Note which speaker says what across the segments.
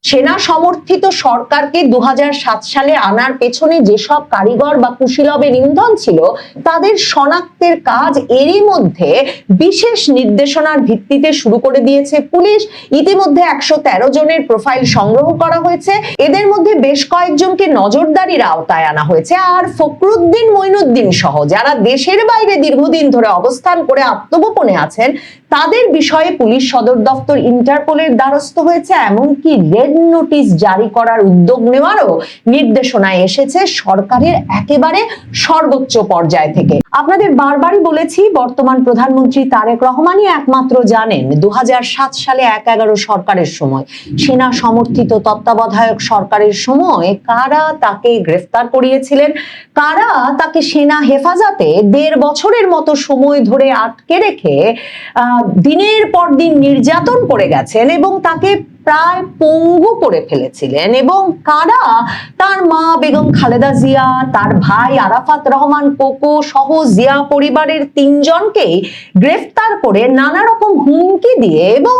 Speaker 1: সেনা সমর্থিত সরকারকে 2007 সালে আনার পেছনে যেসব কারিগর বা কুশীলবের ইন্ধন ছিল তাদের শনাক্তের কাজ এরই মধ্যে বিশেষ নির্দেশনার ভিত্তিতে শুরু করে দিয়েছে পুলিশ। ইতিমধ্যে 113 জনের প্রোফাইল সংগ্রহ করা হয়েছে। এদের মধ্যে বেশ কয়েকজনকে নজরদারির আওতায় আনা হয়েছে। আর ফখরুদ্দিন মঈনুদ্দিন সহ যারা দেশের বাইরে দীর্ঘদিন ধরে অবস্থান করে আত্মগোপনে আছেন তাদের বিষয়ে পুলিশ সদর দপ্তর ইন্টারপোলের দ্বারস্থ হয়েছে। এমনকি রেড নোটিশ জারি করার উদ্যোগ নেওয়ারও নির্দেশনা এসেছে সরকারের একেবারে সর্বোচ্চ পর্যায় থেকে। আপনাদের বারবারই বলেছি, বর্তমান প্রধানমন্ত্রী তারেক রহমানই একমাত্র জানেন 2007 সালে 1/11 সরকারের সময়, সেনা সমর্থিত তত্ত্বাবধায়ক সরকারের সময় কারা তাকে গ্রেফতার করিয়েছিলেন, কারা তাকে সেনা হেফাজতে 1.5 বছরের মতো সময় ধরে আটকে রেখে দিনের পর দিন নির্যাতন করে গেছেন এবং তাকে প্রায় পঙ্গু করে ফেলেছিলেন, এবং কারা তার মা বেগম খালেদা জিয়া, তার ভাই আরাফাত রহমান কোকো সহ জিয়া পরিবারের 3 জনকেই গ্রেফতার করে নানা রকম হুমকি দিয়ে এবং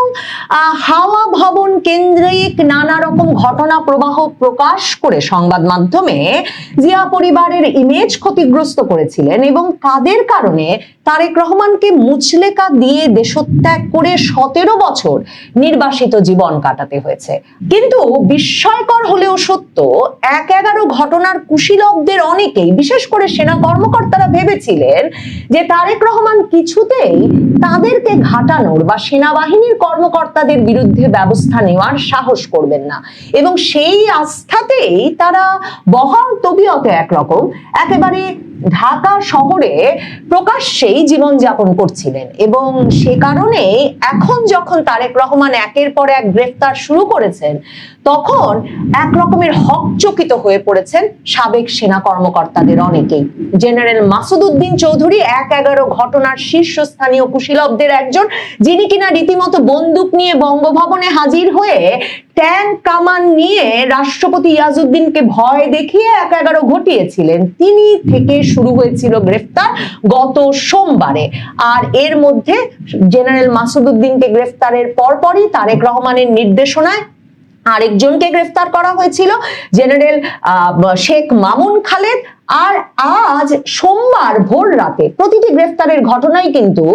Speaker 1: হাওয়া ভবন কেন্দ্রিক নানা রকম ঘটনা প্রবাহ প্রকাশ করে সংবাদ মাধ্যমে জিয়া পরিবারের ইমেজ ক্ষতিগ্রস্ত করেছিলেন, এবং কাদের কারণে তারেক রহমানকে মুচলেকা দিয়ে দেশত্যাগ করে 17 বছর নির্বাসিত জীবন কাটাতে হয়েছে। কিন্তু বিস্ময়কর হলেও সত্য, 1/11 ঘটনার কুশীলবদের অনেকেই, বিশেষ করে সেনা কর্মকর্তারা ভেবেছিলেন যে তারেক রহমান কিছুতেই তাদেরকে ঘাটানোর বা সেনাবাহিনীর কর্মকর্তাদের বিরুদ্ধে ব্যবস্থা নেওয়ার সাহস করবেন না, এবং সেই আস্থাতেই তারা বহাল তবিয়তে একরকম একেবারে ঢাকা শহরে প্রকাশ্যেই জীবনযাপন করছিলেন। এবং সে কারণে এখন যখন তারেক রহমান একের পর এক গ্রেফতার শুরু করেছেন তখন এক রকমের হকচকিত হয়ে পড়েছেন সাবেক সেনা কর্মকর্তাদের অনেকেই। জেনারেল মাসুদ উদ্দিন চৌধুরী 1/11 ঘটনার শীর্ষস্থানীয় কুশীলবদের একজন, যিনি কিনা রীতিমতো বন্দুক নিয়ে বঙ্গভবনে হাজির হয়ে ট্যাঙ্ক কামান নিয়ে রাষ্ট্রপতি ইয়াজউদ্দিনকে ভয় দেখিয়ে 1/11 ঘটিয়েছিলেন, তিনি থেকে শুরু হয়েছিল গ্রেফতার গত সোমবারে। আর এর মধ্যে জেনারেল মাসুদ উদ্দিনকে গ্রেফতারের পরপরই তারেক রহমানের নির্দেশনায় আরেকজনকে গ্রেফতার করা হয়েছিল, জেনারেল শেখ মামুন খালেদ। আর আজ সোমবার ভোর রাতে, প্রতিটি গ্রেফতারের ঘটনাই কিন্তু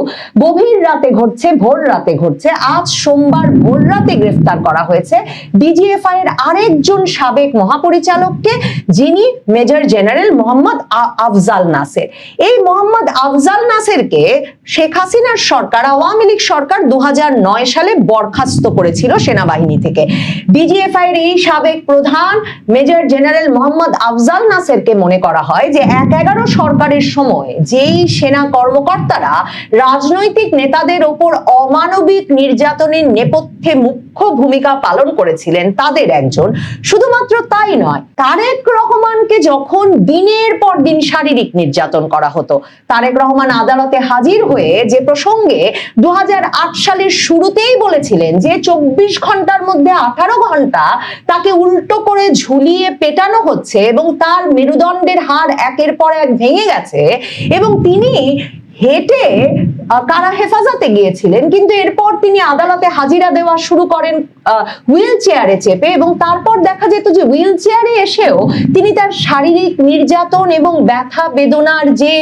Speaker 1: গভীর রাতে ঘটছে, ভোর রাতে ঘটছে। আজ সোমবার ভোর রাতে গ্রেফতার করা হয়েছে ডিজিএফআই এর আরেকজন সাবেক মহাপরিচালককে, যিনি মেজর জেনারেল মোহাম্মদ আফজাল নাসের। এই মোহাম্মদ আফজাল নাসেরকে শেখ হাসিনার সরকার, আওয়ামী লীগ সরকার 2009 সালে বরখাস্ত করেছিল সেনাবাহিনী থেকে। ডিজিএফআই এর এই সাবেক প্রধান মেজর জেনারেল মোহাম্মদ আফজাল নাসেরকে মনে করা হয় যে 1/11 সরকারের সময় যেই সেনা কর্মকর্তারা রাজনৈতিক নেতাদের ওপর অমানবিক নির্যাতনের নেপথ্যে মুখ্য ভূমিকা পালন করেছিলেন তাদের একজন। শুধুমাত্র তাই নয়, তারেক রহমানকে যখন দিনের পর দিন শারীরিক নির্যাতন করা হতো, তারেক রহমান আদালতে হাজির হয়ে যে প্রসঙ্গে 2008 সালের শুরুতেই বলেছিলেন যে 24 ঘন্টার মধ্যে 18 ঘন্টা তাকে উল্টো করে ঝুলিয়ে পেটানো হচ্ছে এবং তার মেরুদণ্ডের হাড় একের পর এক ভেঙে গেছে, এবং তিনি হেঁটে কারা হেফাজতে গিয়েছিলেন, কিন্তু এরপর তিনি আদালতে হাজিরা দেওয়া শুরু করেন হুইল চেয়ারে চেপে, এবং তারপর দেখা যেত যে হুইল চেয়ারে এসেও তিনি তার শারীরিক নির্যাতন এবং ব্যথা বেদনার যে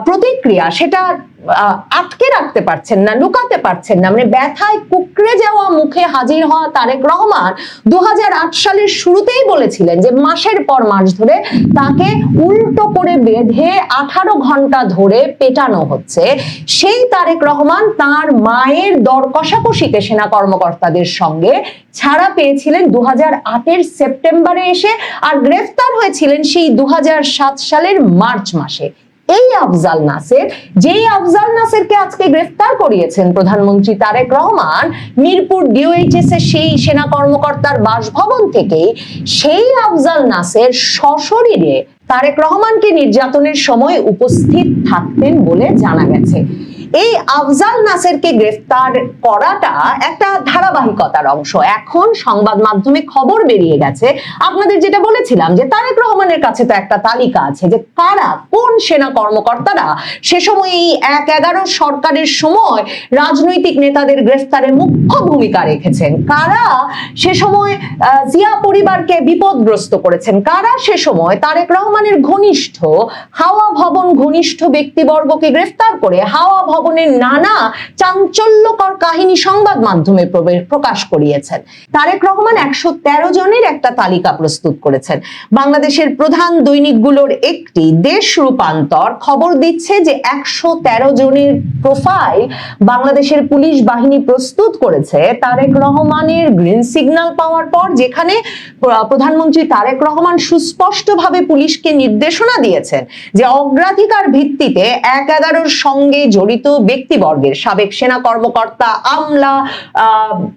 Speaker 1: প্রতিক্রিয়া সেটা আটকে রাখতে পারছেন না, লুকাতে পারছেন না। মানে ব্যথায় কুকড়ে যাওয়া মুখে হাজির হওয়া তারেক রহমান 2008 সালের শুরুতেই বলেছিলেন যে মাসের পর মাস ধরে তাকে উল্টো করে বেঁধে 18 ঘন্টা ধরে পেটানো হচ্ছে। সেই তারেক রহমান তার মায়ের দর কষাকষিতে সেনা কর্মকর্তাদের সঙ্গে ছাড়া পেয়েছিলেন 2008 সেপ্টেম্বরে এসে, আর গ্রেফতার হয়েছিলেন সেই 2007 সালের মার্চ মাসে। এই আফজাল নাসের, যেই আফজাল নাসেরকে আজকে গ্রেফতার করিয়েছেন প্রধানমন্ত্রী তারেক রহমান মিরপুর ডিওএইচএস এর সেই সেনা কর্মকর্তার বাসভবন থেকে, সেই আফজাল নাসের সশরীরে তারেক রহমানকে নির্যাতনের সময় উপস্থিত থাকতেন বলে জানা গেছে। এই আফজাল নাসেরকে গ্রেফতার করাটা একটা ধারাবাহিকতার অংশ। এখন সংবাদ মাধ্যমে খবর বেরিয়ে গেছে, আপনাদের যেটা বলেছিলাম যে তারেক রহমানের কাছে তো একটা তালিকা আছে যে কারা, কোন সেনা কর্মকর্তারা সে সময় এই ১/১১ সরকারের সময় রাজনৈতিক নেতাদের গ্রেফতারে মুখ্য ভূমিকা রেখেছেন, কারা সে সময় জিয়া পরিবারকে বিপদগ্রস্ত করেছেন, কারা সে সময় তারেক রহমানের ঘনিষ্ঠ হাওয়া ভবন ঘনিষ্ঠ ব্যক্তিবর্গকে গ্রেফতার করে হাওয়া ভবনের নানা চাঞ্চল্যকর কাহিনী সংবাদ মাধ্যমে প্রকাশ করিয়েছেন। তারেক রহমান ১১৩ জনের একটা তালিকা প্রস্তুত করেছেন। বাংলাদেশের প্রধান দৈনিকগুলোর একটি দেশ রূপান্তর খবর দিচ্ছে যে ১১৩ জনের প্রোফাইল বাংলাদেশের পুলিশ বাহিনী প্রস্তুত করেছে তারেক রহমানের গ্রিন সিগন্যাল পাওয়ার পর, যেখানে প্রধানমন্ত্রী তারেক রহমান সুস্পষ্টভাবে পুলিশকে নির্দেশনা দিয়েছেন যে অগ্রাধিকার ভিত্তিতে ১/১১ সঙ্গে জড়িত ব্যক্তিবর্গের, সাবেক সেনা কর্মকর্তা, আমলা,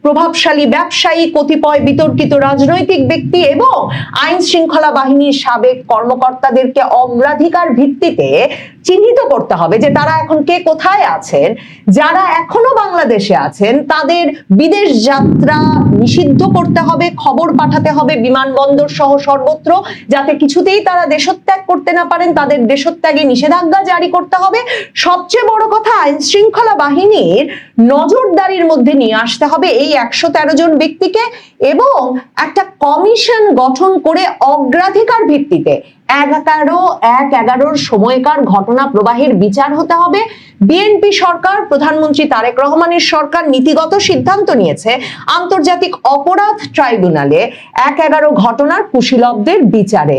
Speaker 1: প্রভাবশালী ব্যবসায়ী, কতিপয় বিতর্কিত রাজনৈতিক ব্যক্তি এবং আইন শৃঙ্খলা বাহিনীর সাবেক কর্মকর্তাদেরকে অগ্রাধিকার ভিত্তিতে চিহ্নিত করতে হবে যে তারা এখন কে কোথায় আছেন। যারা এখনো বাংলাদেশে আছেন তাদের বিদেশ যাত্রা নিষিদ্ধ করতে হবে, খবর পাঠাতে হবে বিমানবন্দর সহ সর্বত্র, যাতে কিছুতেই তারা দেশত্যাগ করতে না পারেন, তাদের দেশত্যাগে নিষেধাজ্ঞা জারি করতে হবে। সবচেয়ে বড় কথা, আইন শৃঙ্খলা বাহিনীর নজরদারির মধ্যে নিয়ে আসতে হবে এই ১১৩ জন ব্যক্তিকে এবং একটা কমিশন গঠন করে অগ্রাধিকার ভিত্তিতে ১/১১ সময়কার ঘটনা প্রবাহের বিচার হতে হবে। বিএনপি সরকার, প্রধানমন্ত্রী তারেক রহমানের সরকার নীতিগত সিদ্ধান্ত নিয়েছে আন্তর্জাতিক অপরাধ ট্রাইব্যুনালে ১/১১ ঘটনার কুশীলবদের বিচারে।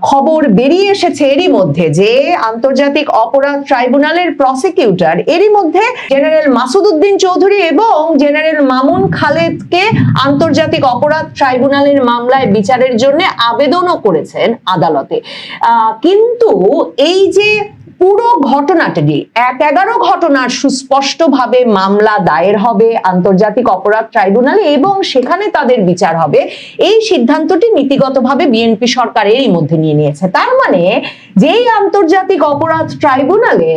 Speaker 1: খবর বেরিয়ে এসেছে এরই মধ্যে যে আন্তর্জাতিক অপরাধ ট্রাইব্যুনালের প্রসিকিউটর এরই মধ্যে জেনারেল মাসুদ উদ্দিন চৌধুরী এবং জেনারেল মামুন খালেদকে আন্তর্জাতিক অপরাধ ট্রাইব্যুনালের মামলায় বিচারের জন্য আবেদনও করেছেন আদালতে। কিন্তু এই যে পুরো ঘটনাটি ১/১১ ঘটনার সুস্পষ্টভাবে মামলা দায়ের হবে আন্তর্জাতিক অপরাধ ট্রাইব্যুনালে এবং সেখানে তাদের বিচার হবে, এই সিদ্ধান্তটি নীতিগতভাবে বিএনপি সরকার এরই মধ্যে নিয়ে নিয়েছে। তার মানে যেই আন্তর্জাতিক অপরাধ ট্রাইব্যুনালে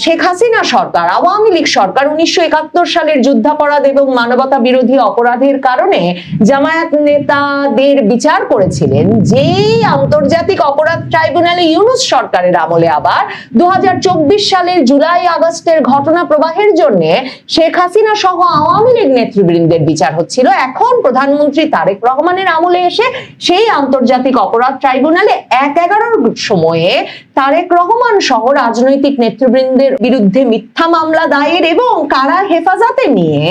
Speaker 1: শেখ হাসিনা সরকার, আওয়ামী লীগ সরকার ১৯৭১ সালের যুদ্ধাপরাধ এবং মানবতা বিরোধী অপরাধের কারণে জামায়াত নেতাদের বিচার করেছিলেন, যেই আন্তর্জাতিক অপরাধ ট্রাইব্যুনালে ইউনূস সরকারের আমলে আবার ২০২৪ সালের জুলাই আগস্টের ঘটনা প্রবাহের জন্য শেখ হাসিনা সহ আওয়ামী লীগ নেতৃবৃন্দের বিচার হচ্ছিল, এখন প্রধানমন্ত্রী তারেক রহমানের আমলে এসে সেই আন্তর্জাতিক অপরাধ ট্রাইব্যুনালে ১/১১ সময়ে তারেক রহমান সহ রাজনৈতিক নেতৃবৃন্দের বিরুদ্ধে মিথ্যা মামলা দায়ের এবং কারা হেফাজতে নিয়ে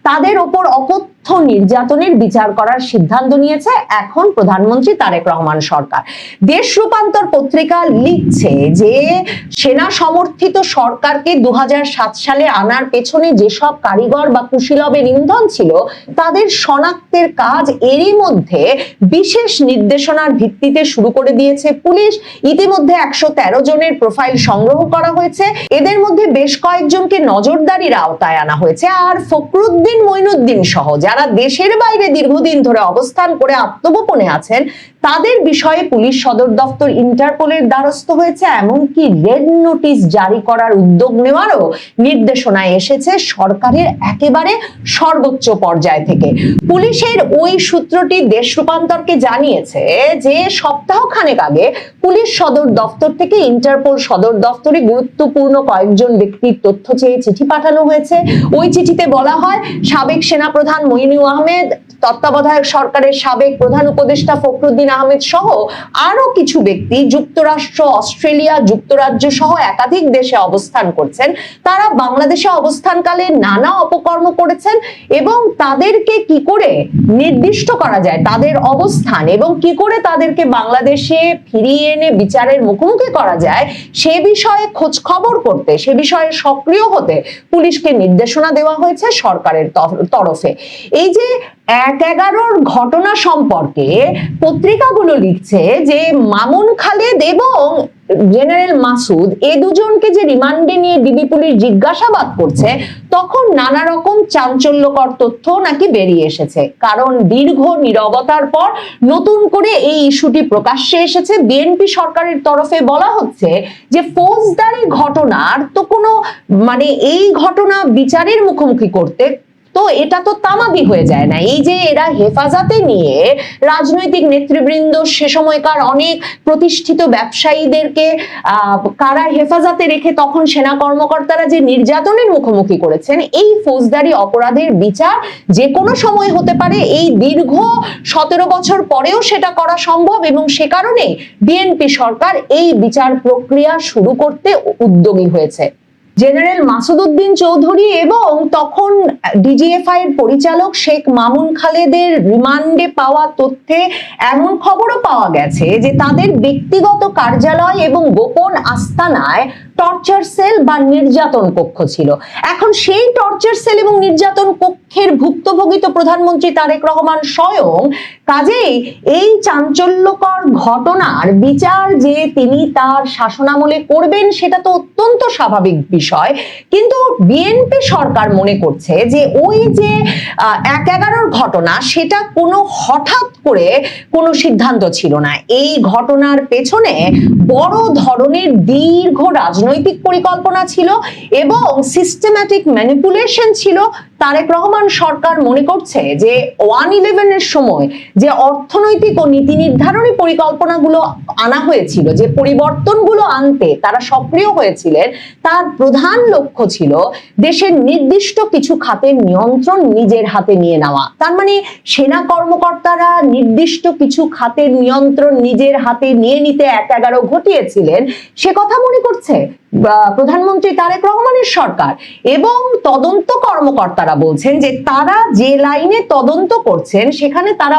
Speaker 1: তাদের ওপর অকথ্য নির্যাতনের বিচার করার সিদ্ধান্ত নিয়েছে এখন প্রধানমন্ত্রী তারেক রহমান সরকার। দেশ রূপান্তর পত্রিকা লিখছে যে সেনা সমর্থিত সরকারকে ২০০৭ সালে আনার পেছনে যেসব কারিগর বা কুশীলবের ইন্ধন ছিল তাদের শনাক্তের কাজ এরই মধ্যে বিশেষ নির্দেশনার ভিত্তিতে শুরু করে দিয়েছে পুলিশ। ইতিমধ্যে ১১৩ জনের প্রোফাইল সংগ্রহ করা হয়েছে, এদের মধ্যে বেশ কয়েকজনকে নজরদারির আওতায় আনা হয়েছে। আর ফখরুদ্দিন, মঈনুদ্দিন সহ যারা দেশের বাইরে দীর্ঘদিন ধরে অবস্থান করে আত্মগোপনে আছেন তাদের বিষয়ে পুলিশ সদর দপ্তর ইন্টারপোলের দ্বারস্থ হয়েছে, এমনকি রেড নোটিশ জারি করার উদ্যোগ নেওয়ারও নির্দেশনা এসেছে সরকারের একেবারে সর্বোচ্চ পর্যায় থেকে। পুলিশের ওই সূত্রটি দেশ রূপান্তরকে জানিয়েছে যে সপ্তাহখানেক আগে পুলিশ সদর দপ্তর থেকে ইন্টারপোল সদর দপ্তরে গুরুত্বপূর্ণ কয়েকজন ব্যক্তির তথ্য চেয়ে চিঠি পাঠানো হয়েছে। ওই চিঠিতে বলা হয় সাবেক সেনাপ্রধান মঈনু আহমেদ, তত্ত্বাবধায়ক সরকারের সাবেক প্রধান উপদেষ্টা ফখরুদ্দিন আহমেদ সহ আরো কিছু ব্যক্তি যুক্তরাষ্ট্র, অস্ট্রেলিয়া, যুক্তরাজ্য সহ একাধিক দেশে অবস্থান করছেন। তারা বাংলাদেশে অবস্থানকালে নানা অপকর্ম করেছেন এবং তাদেরকে কি করে নির্দিষ্ট করা যায় তাদের অবস্থান এবং কি করে তাদেরকে বাংলাদেশে ফিরিয়ে এনে বিচারের মুখোমুখি করা যায় সে বিষয়ে খোঁজ খবর করতে, সে বিষয়ে সক্রিয় হতে পুলিশকে নির্দেশনা দেওয়া হয়েছে সরকারের তরফে। এই যে ১/১১ ঘটনা সম্পর্কে পত্রিকাগুলো লিখছে যে মামুন খালেদ এবং জেনারেল মাসুদ, এ দুজনকে যে রিমান্ডে নিয়ে ডিবি পুলিশ জিজ্ঞাসাবাদ করছে, তখন নানা রকম চাঞ্চল্যকর তথ্য নাকি বেরিয়ে এসেছে। কারণ দীর্ঘ নীরবতার পর নতুন করে এই ইস্যুটি প্রকাশ্যে এসেছে। বিএনপি সরকারের তরফে বলা হচ্ছে যে ফৌজদারি ঘটনার তো কোনো এই ঘটনা বিচারের মুখোমুখি করতে তো এটা তো তামাদি হয়ে যায় না। এই যে এরা হেফাজতে নিয়ে রাজনৈতিক নেতৃবৃন্দ, সে সময়কার অনেক প্রতিষ্ঠিত ব্যবসায়ীদেরকে কারা হেফাজতে রেখে তখন সেনা কর্মকর্তারা যে নির্যাতনের মুখোমুখি করেছেন, এই ফৌজদারি অপরাধের বিচার যে কোনো সময় হতে পারে। এই দীর্ঘ 17 বছর পরেও সেটা করা সম্ভব, এবং সে কারণে বিএনপি সরকার এই বিচার প্রক্রিয়া শুরু করতে উদ্যোগী হয়েছে। জেনারেল মাসুদ উদ্দিন চৌধুরী এবং তখন ডিজিএফআই এর পরিচালক শেখ মামুন খালেদের রিমান্ডে পাওয়া তথ্যে এমন খবরও পাওয়া গেছে যে তাদের ব্যক্তিগত কার্যালয় এবং গোপন আস্তানায় টর্চার সেল বা নির্যাতন কক্ষ ছিল। এখন সেই টর্চার সেল এবং নির্যাতন কক্ষের ভুক্তভোগী তো প্রধানমন্ত্রী তারেক রহমান স্বয়ং। কাজেই এই চাঞ্চল্যকর ঘটনার বিচার যে তিনি তার শাসনামলে করবেন, সেটা তো অত্যন্ত স্বাভাবিক বিষয়। কিন্তু বিএনপি সরকার মনে করছে যে ওই যে ১/১১ ঘটনা, সেটা কোনো হঠাৎ করে কোনো সিদ্ধান্ত ছিল না। এই ঘটনার পেছনে বড় ধরনের দীর্ঘ রাজনৈতিক পরিকল্পনা ছিল এবং সিস্টেম্যাটিক ম্যানিপুলেশন ছিল। তারেক রহমান সরকার মনে করছে যে 1/11 এর সময় যে অর্থনৈতিক ও নীতি নির্ধারণী পরিকল্পনাগুলো আনা হয়েছিল, যে পরিবর্তনগুলো আনতে তারা সক্রিয় হয়েছিলেন, তার প্রধান লক্ষ্য ছিল দেশের নির্দিষ্ট কিছু খাতের নিয়ন্ত্রণ নিজের হাতে নিয়ে নেওয়া। তার মানে সেনা কর্মকর্তারা নির্দিষ্ট কিছু খাতের নিয়ন্ত্রণ নিজের হাতে নিয়ে নিতে ১/১১ ঘটিয়েছিলেন, সে কথা মনে করছে প্রধানমন্ত্রী তারেক রহমানের সরকার। এবং তদন্ত কর্মকর্তারা বলছেন যে তারা যে লাইনে তদন্ত করছেন, সেখানে তারা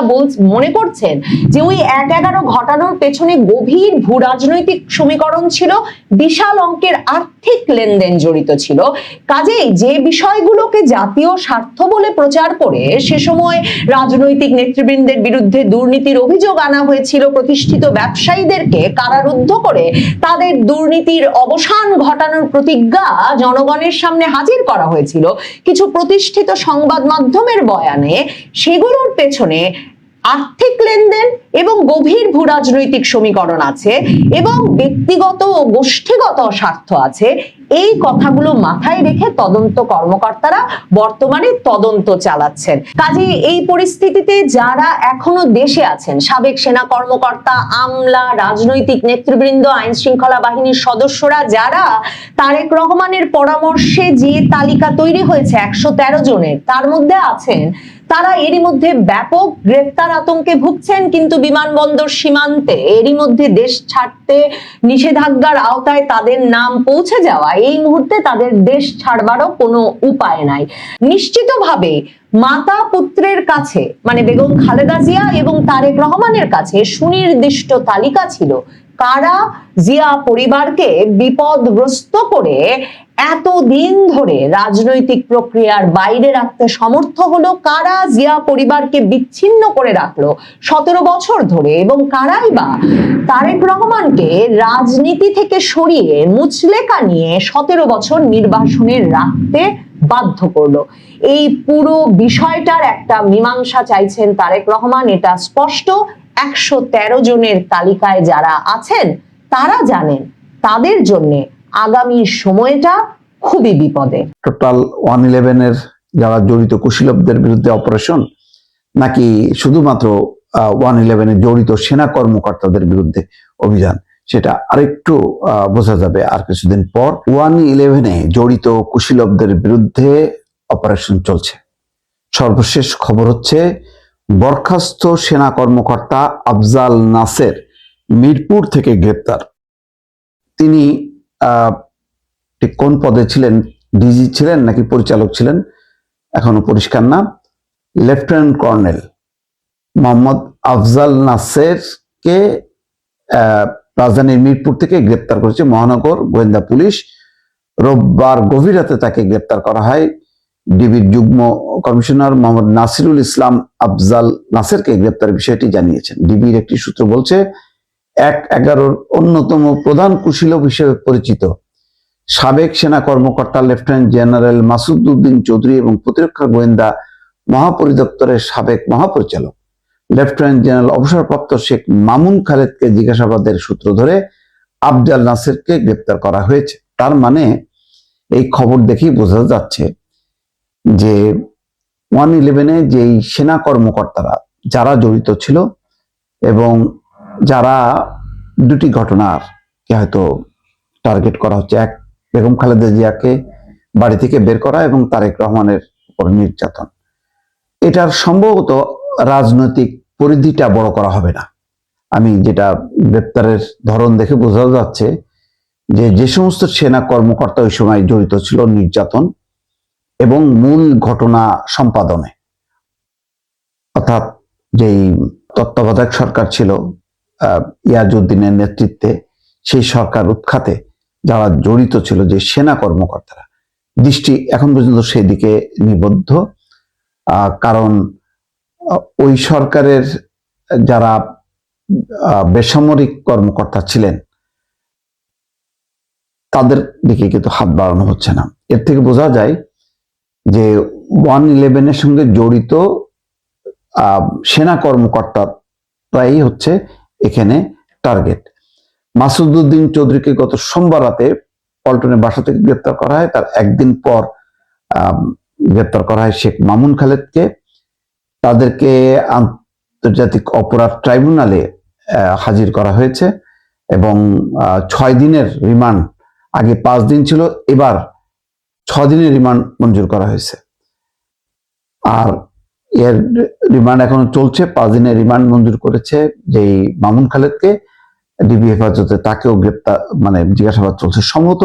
Speaker 1: মনে করছেন যে ওই ১/১১ ঘটানোর পেছনে গভীর ভূ রাজনৈতিক সমীকরণ ছিল, বিশাল অঙ্কের আর্থিক লেনদেন জড়িত ছিল। কাজেই যে বিষয়গুলোকে জাতীয় স্বার্থ বলে প্রচার করে সে সময় রাজনৈতিক নেতৃবৃন্দের বিরুদ্ধে দুর্নীতির অভিযোগ আনা হয়েছিল, প্রতিষ্ঠিত ব্যবসায়ীদেরকে কারারুদ্ধ করে তাদের দুর্নীতির অবসান ঘটানোর প্রতিজ্ঞা জনগণের সামনে হাজির করা হয়েছিল কিছু প্রতিষ্ঠিত সংবাদ মাধ্যমের বয়ানে, সেগুলোর পেছনে আর্থিক লেনদেন এবং গভীর ভূ রাজনৈতিক সমীকরণ আছে এবং ব্যক্তিগত ও গোষ্ঠীগত স্বার্থ আছে। এই কথাগুলো মাথায় রেখে তদন্ত কর্মকর্তারা বর্তমানে তদন্ত চালাচ্ছেন। কাজে এই পরিস্থিতিতে যারা এখনো দেশে আছেন, সাবেক সেনা কর্মকর্তা, আমলা, রাজনৈতিক নেতৃবৃন্দ, আইন শৃঙ্খলা বাহিনীর সদস্যরা, যারা তারেক রহমানের পরামর্শে যে তালিকা তৈরি হয়েছে 113 জনের, তার মধ্যে আছেন, তারা এরই মধ্যে ব্যাপক গ্রেফতার আতঙ্কে ভুগছেন। কিন্তু বিমানবন্দর সীমান্তে এরই মধ্যে দেশ ছাড়তে নিষেধাজ্ঞার আওতায় তাদের নাম পৌঁছে যাওয়া, এই মুহূর্তে তাদের দেশ ছাড়বারও কোনো উপায় নাই। নিশ্চিতভাবে মাতা পুত্রের কাছে, বেগম খালেদা জিয়া এবং তারেক রহমানের কাছে সুনির্দিষ্ট তালিকা ছিল কারা জিয়া পরিবারকে বিপদগ্রস্ত করে এতদিন ধরে রাজনৈতিক প্রক্রিয়ার বাইরে রাখতে সমর্থ হলো, কারা জিয়া পরিবারকে বিচ্ছিন্ন করে রাখলো 17 বছর ধরে, এবং কারাই বা তারেক রহমানকে রাজনীতি থেকে সরিয়ে মুচলেকা নিয়ে 17 বছর নির্বাসনে রাখতে বাধ্য করলো। এই পুরো বিষয়টার একটা মীমাংসা চাইছেন তারেক রহমান, এটা স্পষ্ট। 113 জনের তালিকায় যারা আছেন তারা জানেন তাদের জন্য আগামী সময়টা খুবই বিপদে।
Speaker 2: টোটাল 111 এর যারা জড়িত কুশীলবদের বিরুদ্ধে অপারেশন, নাকি শুধুমাত্র 111 এ জড়িত সেনা কর্মকর্তাদের বিরুদ্ধে অভিযান, সেটা আরেকটু বোঝা যাবে আর কিছুদিন পর। 111 এ জড়িত কুশীলবদের বিরুদ্ধে অপারেশন চলছে। সর্বশেষ খবর হচ্ছে বরখাস্ত সেনা কর্মকর্তা আফজাল নাসের মিরপুর থেকে গ্রেপ্তার। তিনি ঠিক কোন পদে ছিলেন, ডিজি ছিলেন নাকি পরিচালক ছিলেন এখনো পরিষ্কার না। লেফটেন্যান্ট কর্নেল মোহাম্মদ আফজাল নাসেরকে রাজধানীর মিরপুর থেকে গ্রেপ্তার করেছে মহানগর গোয়েন্দা পুলিশ। রোববার গভীর রাতে তাকে গ্রেপ্তার করা হয়। ডিবির যুগ্ম কমিশনার মোহাম্মদ নাসিরুল ইসলাম আফজাল নাসেরকে গ্রেপ্তারের বিষয়টি জানিয়েছেন। ডিবির একটি সূত্র বলছে 1/11 অন্যতম প্রধান কুশীলব হিসেবে পরিচিত সাবেক সেনা কর্মকর্তা লেফটেন্যান্ট জেনারেল মাসুদ উদ্দিন চৌধুরী এবং প্রতিরক্ষা গোয়েন্দা মহাপরিদপ্তরের সাবেক মহাপরিচালক লেফটেন্যান্ট জেনারেল অবসরপ্রাপ্ত শেখ মামুন খালেদকে জিজ্ঞাসাবাদের সূত্র ধরে আফজাল নাসেরকে গ্রেপ্তার করা হয়েছে। তার মানে এই খবর দেখেই বোঝা যাচ্ছে যে 111-এ যেই সেনা কর্মকর্তারা যারা জড়িত ছিল এবং যারা দুটি ঘটনার হয়তো টার্গেট করা হচ্ছে, এক বেগম খালেদা জিয়াকে বাড়ি থেকে বের করা এবং তারেক রহমানের উপর নির্যাতন, এটার সম্ভবত রাজনৈতিক পরিধিটা বড় করা হবে না। আমি যেটা গ্রেপ্তারের ধরন দেখে বোঝা যাচ্ছে যে সমস্ত সেনা কর্মকর্তা ওই সময় জড়িত ছিল নির্যাতন এবং মূল ঘটনা সম্পাদনে, অর্থাৎ যেই তত্ত্বাবধায়ক সরকার ছিল ইয়াজউদ্দিনের নেতৃত্বে, সেই সরকার উৎখাতে যারা জড়িত ছিল, যে সেনা কর্মকর্তারা, দৃষ্টি এখন পর্যন্ত সেই দিকে নিবদ্ধ। কারণ ওই সরকারের যারা বেসামরিক কর্মকর্তা ছিলেন তাদের দিকে কিন্তু হাত বাড়ানো হচ্ছে না। এর থেকে বোঝা যায় যে 111-এর সঙ্গে জড়িত সেনা কর্মকর্তারাই হচ্ছে এখানে টার্গেট। মাসুদ উদ্দিন চৌধুরীকে গত সোমবার রাতে পল্টনের বাসা থেকে গ্রেপ্তার করা হয়। তার একদিন পর গ্রেপ্তার করা হয় শেখ মামুন খালেদকে। তাদেরকে আন্তর্জাতিক অপরাধ ট্রাইব্যুনালে হাজির করা হয়েছে এবং 6 দিনের রিমান্ড, আগে 5 দিন ছিল, এবার 6 দিনের রিমান্ড মঞ্জুর করা হয়েছে। আর এর রিমান্ড এখনো চলছে। 5 দিনের রিমান্ড মঞ্জুর করেছে যেই মামুন খালেদকে, ডিবি হেফাজতে তাকেও গ্রেপ্তার জিজ্ঞাসাবাদ চলছে। সম্ভবত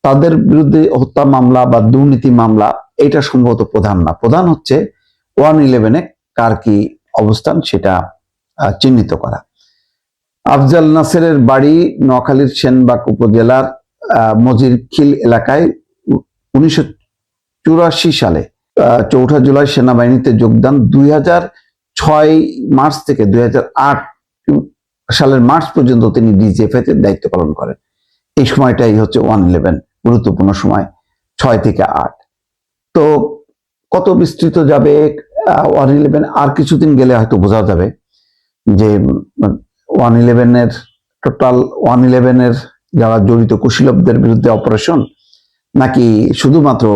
Speaker 2: তাদের বিরুদ্ধে হত্যা মামলা বা দুর্নীতি মামলা এটা সম্ভবত প্রধান না, প্রধান হচ্ছে 111-এ কার কি অবস্থান সেটা চিহ্নিত করা। আফজাল নাসেরের বাড়ি নোয়াখালীর সেনবাগ উপজেলার মজিরখিল এলাকায়। 1984 সালে 4 জুলাই সেনাবাহিনীতে যোগদান। 2006 মার্চ থেকে 2008 সালের মার্চ পর্যন্ত তিনি ডিজিএফআই তে দায়িত্ব পালন করেন। এই সময়টাই হচ্ছে 111 গুরুত্বপূর্ণ সময়, 6 থেকে 8। তো কত বিস্তৃত যাবে 111, আর কিছুদিন গেলে হয়তো বোঝা যাবে যে 111-এর টোটাল 111-এর যারা জড়িত কুশীলবদের বিরুদ্ধে অপারেশন, নাকি শুধুমাত্র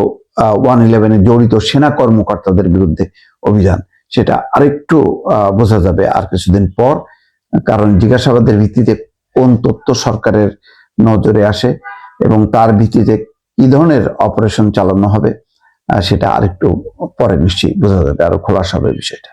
Speaker 2: 111-এ জড়িত সেনা কর্মকর্তাদের বিরুদ্ধে অভিযান, সেটা আরেকটু বোঝা যাবে আর কিছুদিন পর। কারণ জিজ্ঞাসাবাদের ভিত্তিতে কোন তথ্য সরকারের নজরে আসে এবং তার ভিত্তিতে কি ধরনের অপারেশন চালানো হবে সেটা আরেকটু পরে নিশ্চয়ই বোঝা যাবে, আরো খোলাসা হবে বিষয়টা।